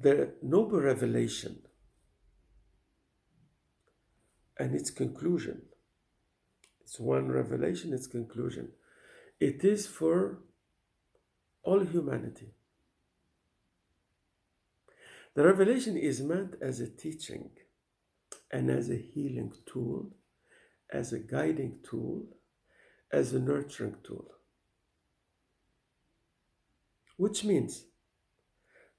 the noble revelation and its conclusion. It's one revelation, its conclusion. It is for all humanity. The revelation is meant as a teaching and as a healing tool, as a guiding tool, as a nurturing tool. Which means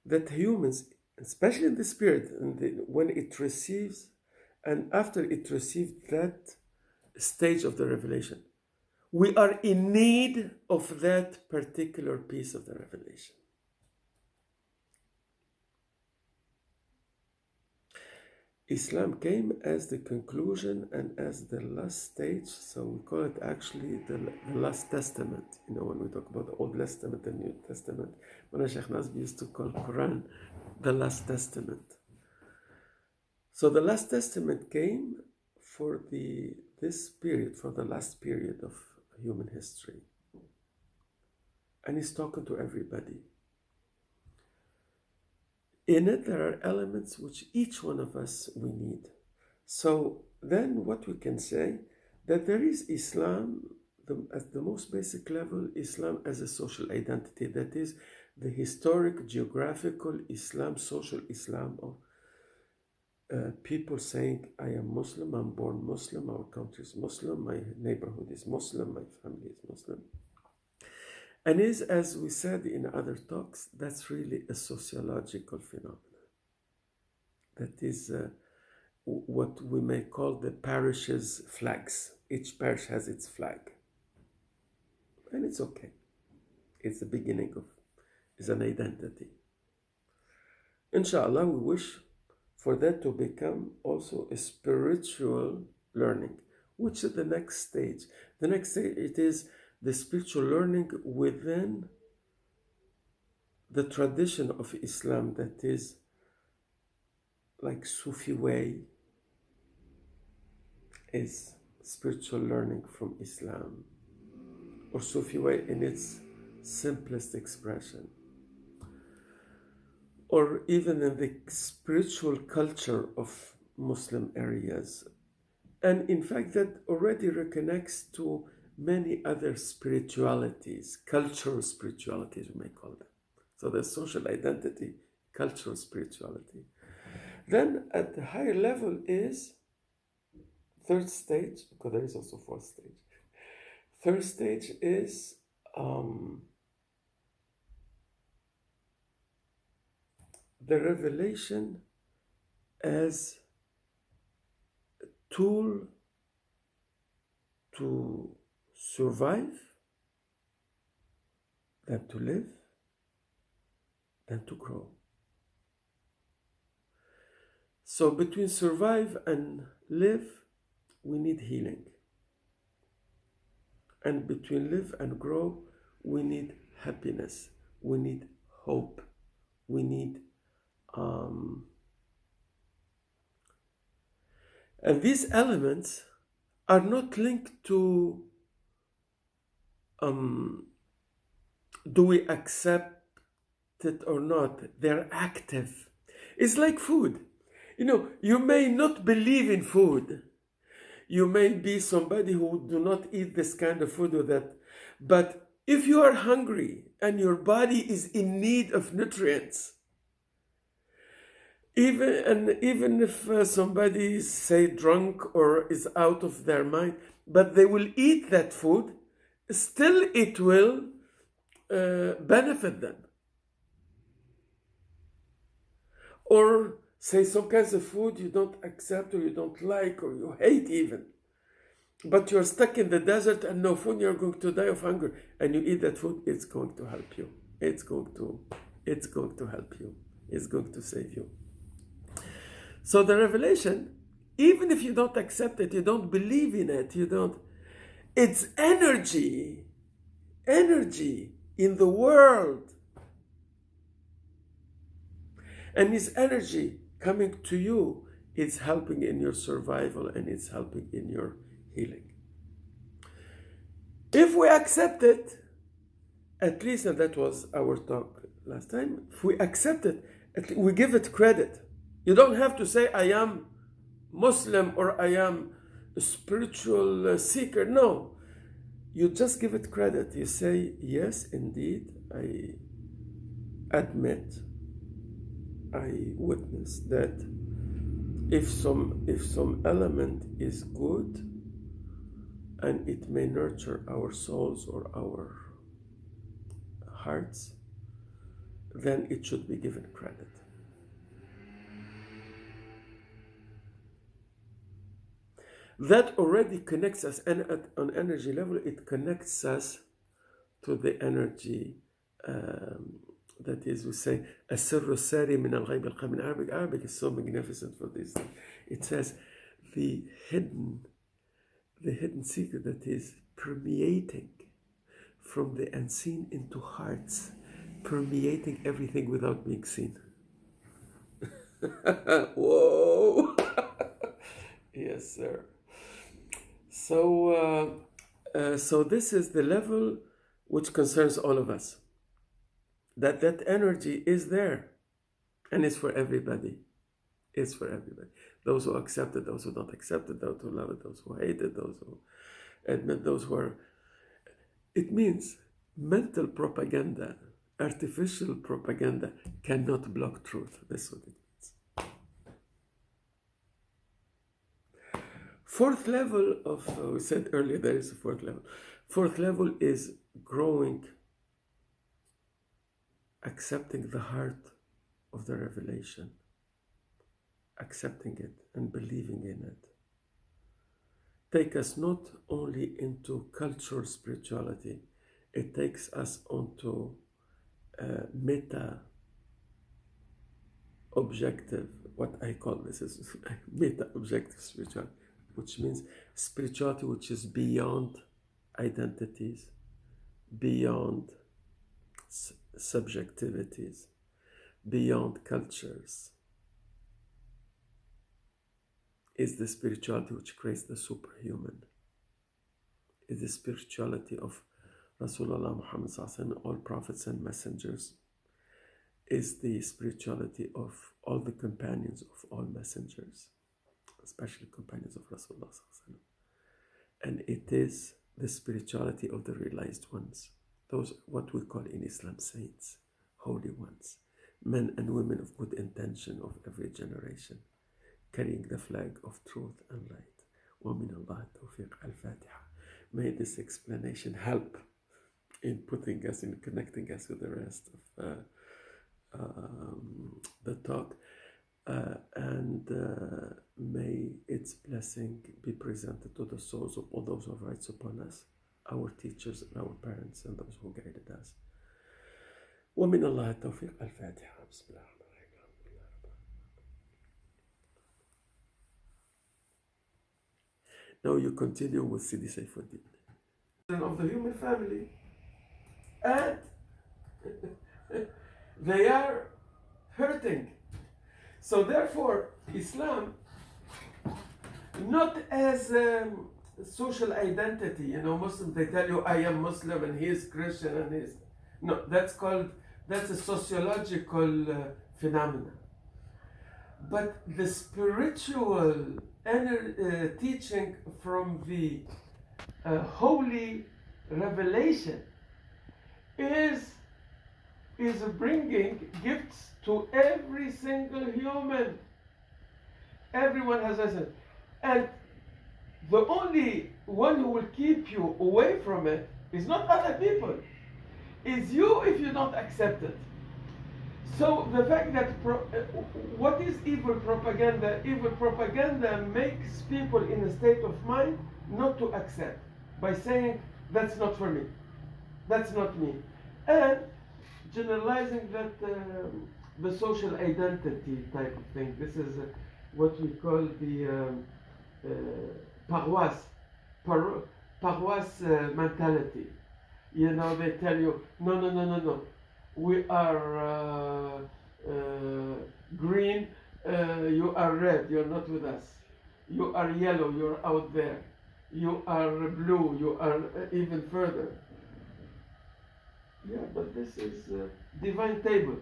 that humans, especially in the spirit, when it receives, and after it received that stage of the revelation, we are in need of that particular piece of the revelation. Islam came as the conclusion and as the last stage, so we call it actually the last testament. You know, when we talk about the Old Testament and New Testament, when Shaykh Nazim used to call Quran the last testament. So the last testament came for this period, for the last period of human history. And he's talking to everybody. In it, there are elements which each one of us we need. So then what we can say, that there is Islam, at the most basic level, Islam as a social identity. That is the historic, geographical Islam, social Islam of people saying, I am Muslim, I'm born Muslim, our country is Muslim, my neighborhood is Muslim, my family is Muslim. And is, as we said in other talks, that's really a sociological phenomenon. That is what we may call the parish's flags. Each parish has its flag. And it's okay. It's the beginning of, it's an identity. Inshallah, we wish for that to become also a spiritual learning, which is the next stage. The next stage, it is the spiritual learning within the tradition of Islam, that is like Sufi way, is spiritual learning from Islam, or Sufi way in its simplest expression, or even in the spiritual culture of Muslim areas. And in fact, that already reconnects to many other spiritualities, cultural spiritualities, we may call them. So there's social identity, cultural spirituality. Then at the higher level is third stage, because there is also fourth stage. Third stage is the revelation as a tool to survive, then to live, then to grow. So between survive and live, we need healing. And between live and grow, we need happiness, we need hope, we need and these elements are not linked to do we accept it or not? They're active. It's like food. You know, you may not believe in food. You may be somebody who do not eat this kind of food or that. But if you are hungry and your body is in need of nutrients, even if somebody is, say, drunk or is out of their mind, but they will eat that food, still it will benefit them. Or say some kinds of food you don't accept or you don't like or you hate even, but you're stuck in the desert and no food, you're going to die of hunger, and you eat that food, it's going to help you. It's going to help you. It's going to save you. So the revelation, even if you don't accept it, you don't believe in it, it's energy in the world. And this energy coming to you is helping in your survival and it's helping in your healing. If we accept it, at least, and that was our talk last time, if we accept it We give it credit. You don't have to say, I am Muslim or I am a spiritual seeker. No. You just give it credit. You say, yes, indeed, I admit, I witness that if some element is good and it may nurture our souls or our hearts, then it should be given credit. That already connects us, and on energy level, it connects us to the energy that is, we say, السر الساري من الغيب القام. In Arabic, Arabic is so magnificent for this thing. It says the hidden secret that is permeating from the unseen into hearts, permeating everything without being seen. Whoa! Yes, sir. So this is the level which concerns all of us. That energy is there, and it's for everybody. It's for everybody. Those who accept it, those who don't accept it, those who love it, those who hate it, those who admit, those who are. It means mental propaganda, artificial propaganda cannot block truth. That's what it means. Fourth level of, we said earlier there is a fourth level. Fourth level is growing, accepting the heart of the revelation, accepting it and believing in it. Take us not only into cultural spirituality, it takes us onto meta objective, what I call this is meta objective spirituality, which means spirituality which is beyond identities, beyond subjectivities, beyond cultures. Is the spirituality which creates the superhuman. Is the spirituality of Rasulullah Muhammad sallallahu all prophets and messengers. Is the spirituality of all the companions of all messengers, especially companions of Rasulullah sallallahu. And it is the spirituality of the realized ones, those what we call in Islam saints, holy ones, men and women of good intention of every generation, carrying the flag of truth and light. وَمِنَ اللَّهِ التَّوْفِيقِ الْفَاتِحَةِ. May this explanation help in putting us, in connecting us with the rest of the talk. And may its blessing be presented to the souls of all those who have rights upon us, our teachers and our parents and those who guided us. وَمِنَ اللَّهِ التَّوْفِيقِ الْفَاتِحَةِ. بسم الله. Now you continue with Sidi Saifuddin. Of the human family, and they are hurting. So therefore, Islam, not as social identity, Muslims, they tell you, I am Muslim and he is Christian and he is... No, that's a sociological phenomenon. But the spiritual teaching from the holy revelation is bringing gifts to every single human. Everyone has a... And the only one who will keep you away from it is not other people. It's you if you don't accept it. So the fact that what is evil propaganda? Evil propaganda makes people in a state of mind not to accept by saying, that's not for me, that's not me, and generalizing that the social identity type of thing. This is what we call the paroisse mentality. They tell you, no. We are green, you are red, you're not with us. You are yellow, you're out there. You are blue, you are even further. Yeah, but this is divine table.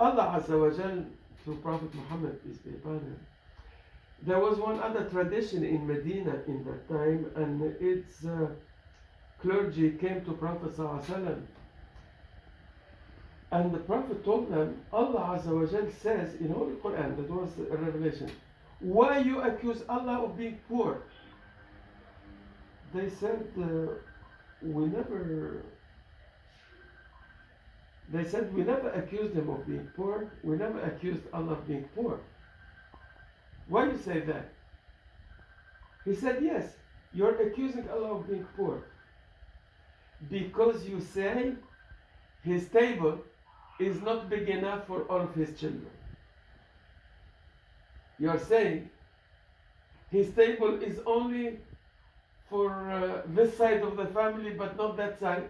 Allah Azza wa Jal, through Prophet Muhammad, peace be upon him, there was one other tradition in Medina in that time, and its clergy came to Prophet Sallallahu Alaihi Wasallam, and the Prophet told them, Allah Azza wa Jal says in Holy Qur'an, that was a revelation, why you accuse Allah of being poor? They said, we never accused him of being poor. We never accused Allah of being poor. Why you say that? He said, yes, you're accusing Allah of being poor because you say his table is not big enough for all of his children. You're saying his table is only for this side of the family but not that side.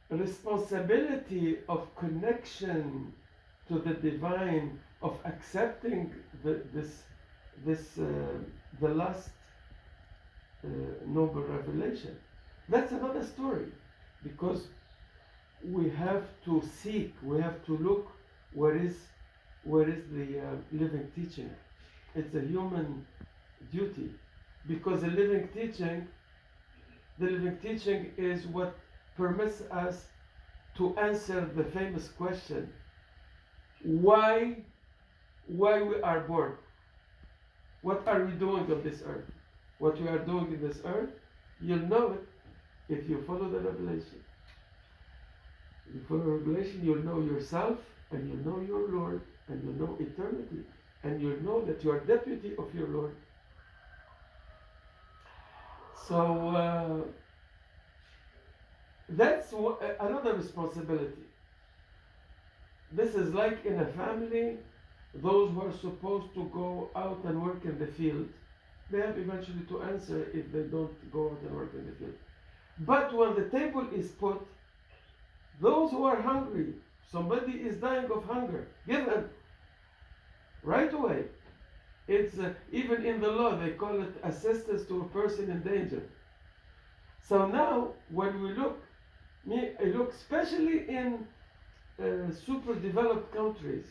Responsibility of connection to the divine, of accepting the last noble revelation. That's another story, because we have to seek, we have to look where is the living teaching. It's a human duty, because the living teaching is what permits us to answer the famous question, why we are born. What are we doing on this earth? What we are doing in this earth, you'll know it if you follow the revelation. You follow revelation, you'll know yourself, and you'll know your Lord, and you'll know eternity, and you'll know that you are deputy of your Lord. So that's another responsibility. This is like in a family, those who are supposed to go out and work in the field, they have eventually to answer if they don't go out and work in the field. But when the table is put, those who are hungry, somebody is dying of hunger, give them right away. It's even in the law, they call it assistance to a person in danger. So now, when we look especially in super developed countries,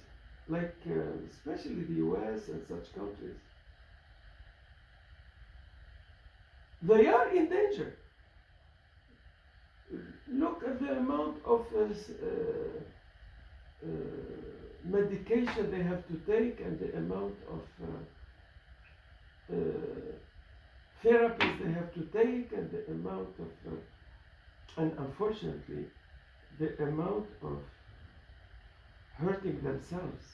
like especially the US and such countries, they are in danger. Look at the amount of medication they have to take, and the amount of therapies they have to take, and the amount of and unfortunately the amount of hurting themselves,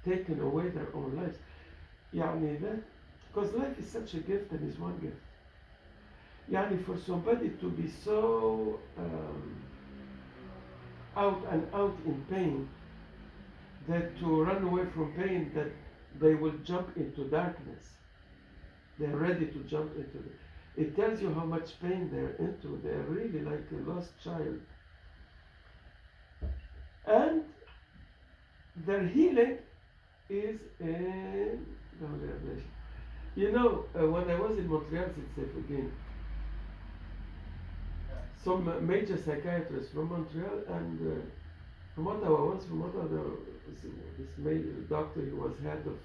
taking away their own lives. Because life is such a gift, and is one gift. For somebody to be so out and out in pain, that to run away from pain, that they will jump into darkness. They're ready to jump into it. It tells you how much pain they're into. They're really like a lost child. And their healing is in the Holy Revelation. When I was in Montreal, again, some major psychiatrists from Montreal and from Ottawa, once from Ottawa, there was this major doctor who was head of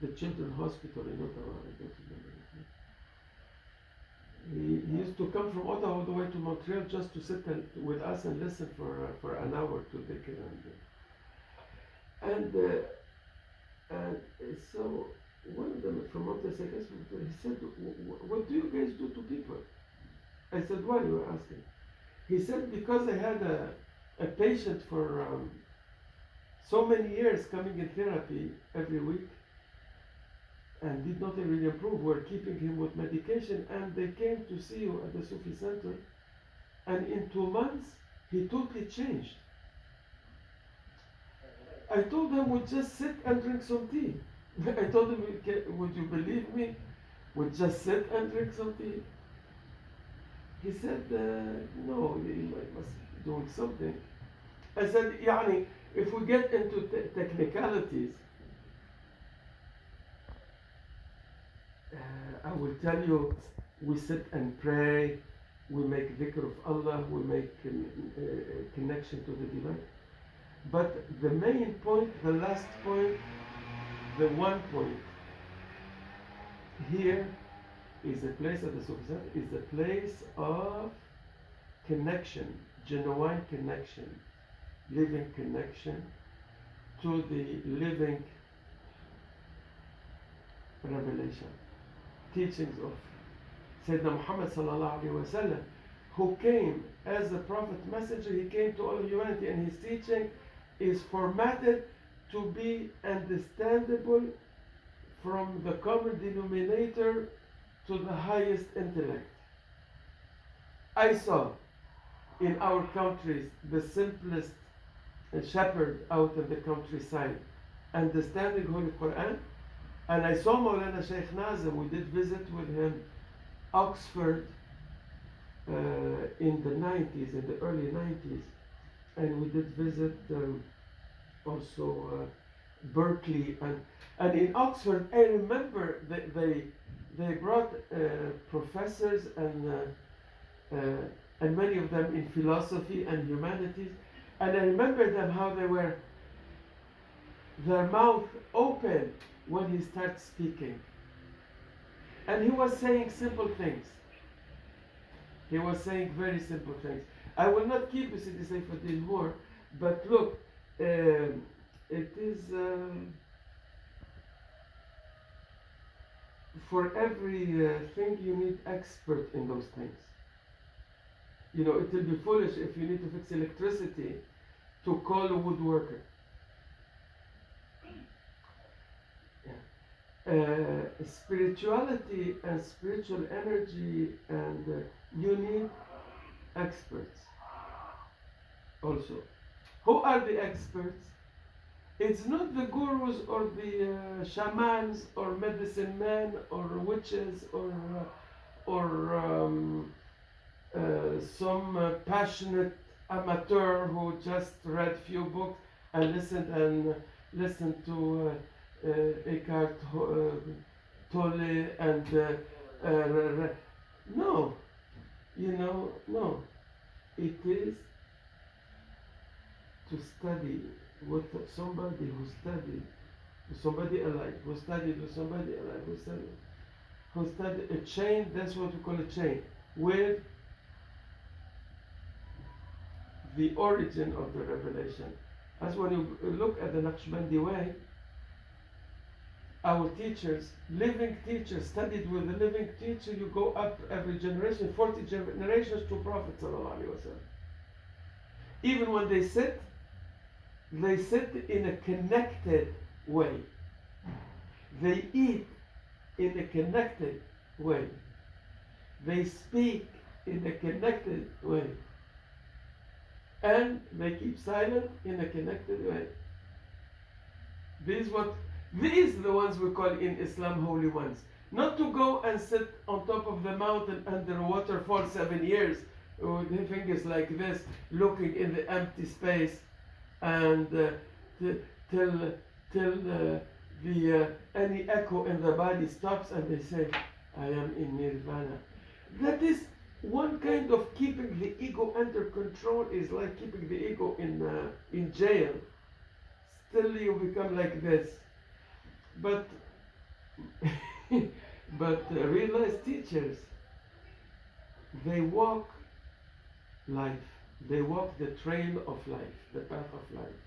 the Children's Hospital in Ottawa. I don't remember his name. He used to come from Ottawa all the way to Montreal just to sit with us and listen for an hour to the care. And so one of them from Montreal said, he said, what do you guys do to people? I said, why you were asking? He said, because I had a patient for so many years coming in therapy every week and did not really improve. We're keeping him with medication, and they came to see you at the Sufi Center, and in 2 months he totally changed. I told him, we'd just sit and drink some tea. I told him, would you believe me? We'd just sit and drink some tea. He said, no, he must be doing something. I said, if we get into technicalities, I will tell you, we sit and pray, we make dhikr of Allah, we make connection to the divine. But the main point, the last point, the one point here is a place at the Sufism, is a place of connection, genuine connection, living connection to the living revelation, teachings of Sayyidina Muhammad sallallahu alaihi wasallam, who came as a prophet messenger. He came to all humanity, and his teaching is formatted to be understandable from the common denominator to the highest intellect. I saw in our countries the simplest shepherd out in the countryside understanding Holy Qur'an, and I saw Maulana Shaykh Nazim. We did visit with him Oxford in the 90s, in the early 90s, and we did visit also Berkeley, and in Oxford I remember that they brought professors and many of them in philosophy and humanities, and I remember them how they were their mouth open when he starts speaking, and he was saying simple things. He was saying very simple things. I will not keep you Sidi Saifuddin more, but look, it is for every thing you need expert in those things. You know, it will be foolish if you need to fix electricity to call a woodworker. Spirituality and spiritual energy, and you need experts also. Who are the experts? It's not the gurus or the shamans or medicine men or witches or some passionate amateur who just read few books and listened to Eckhart Tolle and no, no. It is to study with somebody who studied, with somebody alive, who studied with somebody alive, who studied a chain. That's what we call a chain, with the origin of the revelation. As when you look at the Naqshbandi way, our teachers, living teachers, studied with the living teacher. You go up every generation, 40 generations to Prophet sallallahu alaihi wasallam. Even when they sit in a connected way. They eat in a connected way. They speak in a connected way. And they keep silent in a connected way. These are the ones we call in Islam holy ones. Not to go and sit on top of the mountain under a waterfall 7 years with their fingers like this, looking in the empty space, and till any echo in the body stops and they say, I am in nirvana. That is one kind of keeping the ego under control, is like keeping the ego in jail. Still you become like this. But realized teachers, they walk life. They walk the trail of life, the path of life.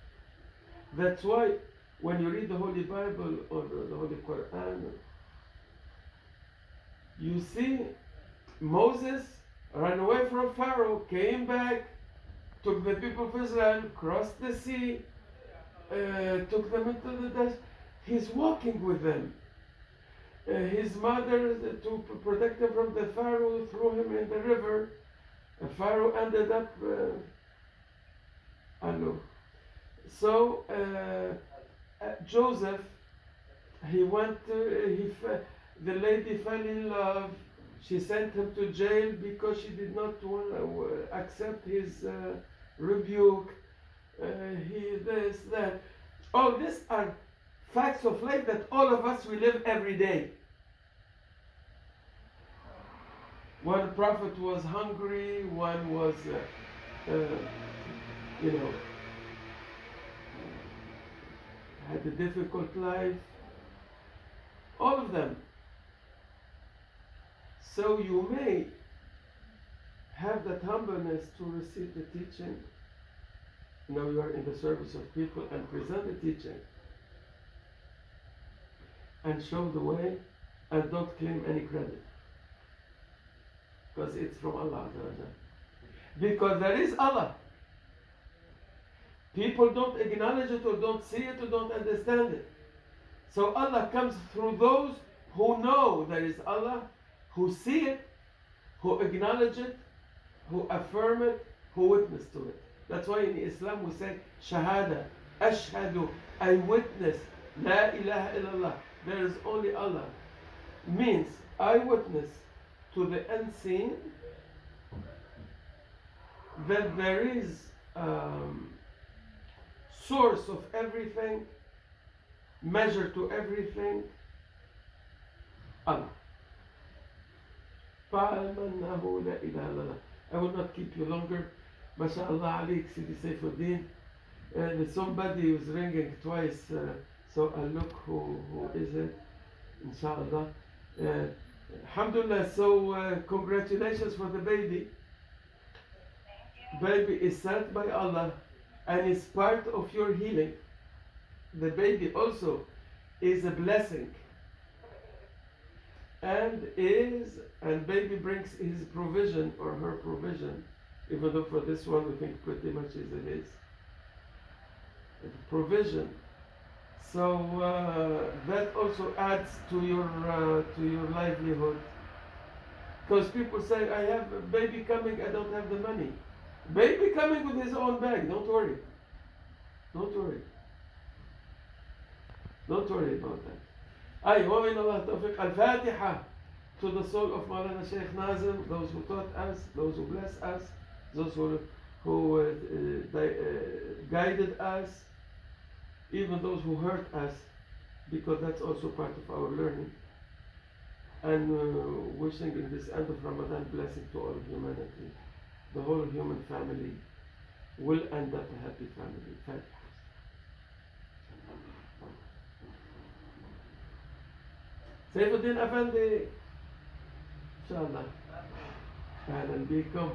That's why when you read the Holy Bible or the Holy Qur'an, you see Moses ran away from Pharaoh, came back, took the people of Israel, crossed the sea, took them into the desert. He's walking with them. His mother, to protect him from the Pharaoh, threw him in the river. Pharaoh ended up So Joseph, he went the lady fell in love. She sent him to jail because she did not want to accept his rebuke. This, that. All these are facts of life that all of us we live every day. One prophet was hungry, one was, you know, had a difficult life. All of them. So you may have that humbleness to receive the teaching. Now you are in the service of people and present the teaching and show the way and don't claim any credit because it's from Allah. Because there is Allah. People don't acknowledge it or don't see it or don't understand it. So Allah comes through those who know there is Allah, who see it, who acknowledge it, who affirm it, who witness to it. That's why in Islam we say Shahada, Ashhadu, I witness, La ilaha illallah. There is only Allah. Means I witness to the unseen that there is source of everything, measure to everything, Allah. فَعَلَمَنَّهُ لَا إِلَهَ إِلَّا اللَّهُ. I will not keep you longer. MashaAllah alik, Sidi Saifuddin. And somebody was ringing twice, so I'll look who is it, inshallah. Alhamdulillah, so congratulations for the baby. Baby is sent by Allah and is part of your healing. The baby also is a blessing and baby brings his provision or her provision, even though for this one we think pretty much is his provision. So that also adds to your livelihood. Because people say, I have a baby coming, I don't have the money. Baby coming with his own bag, don't worry. Don't worry. Don't worry about that. أي ومن الله توفيق. الفاتحة to the soul of Maulana Shaykh Nazim, those who taught us, those who blessed us, those who guided us, even those who hurt us, because that's also part of our learning. And wishing in this end of Ramadan blessing to all of humanity. The whole human family will end up a happy family. Fatiha. Saifuddin Effendi, inshallah. أهلا بكم.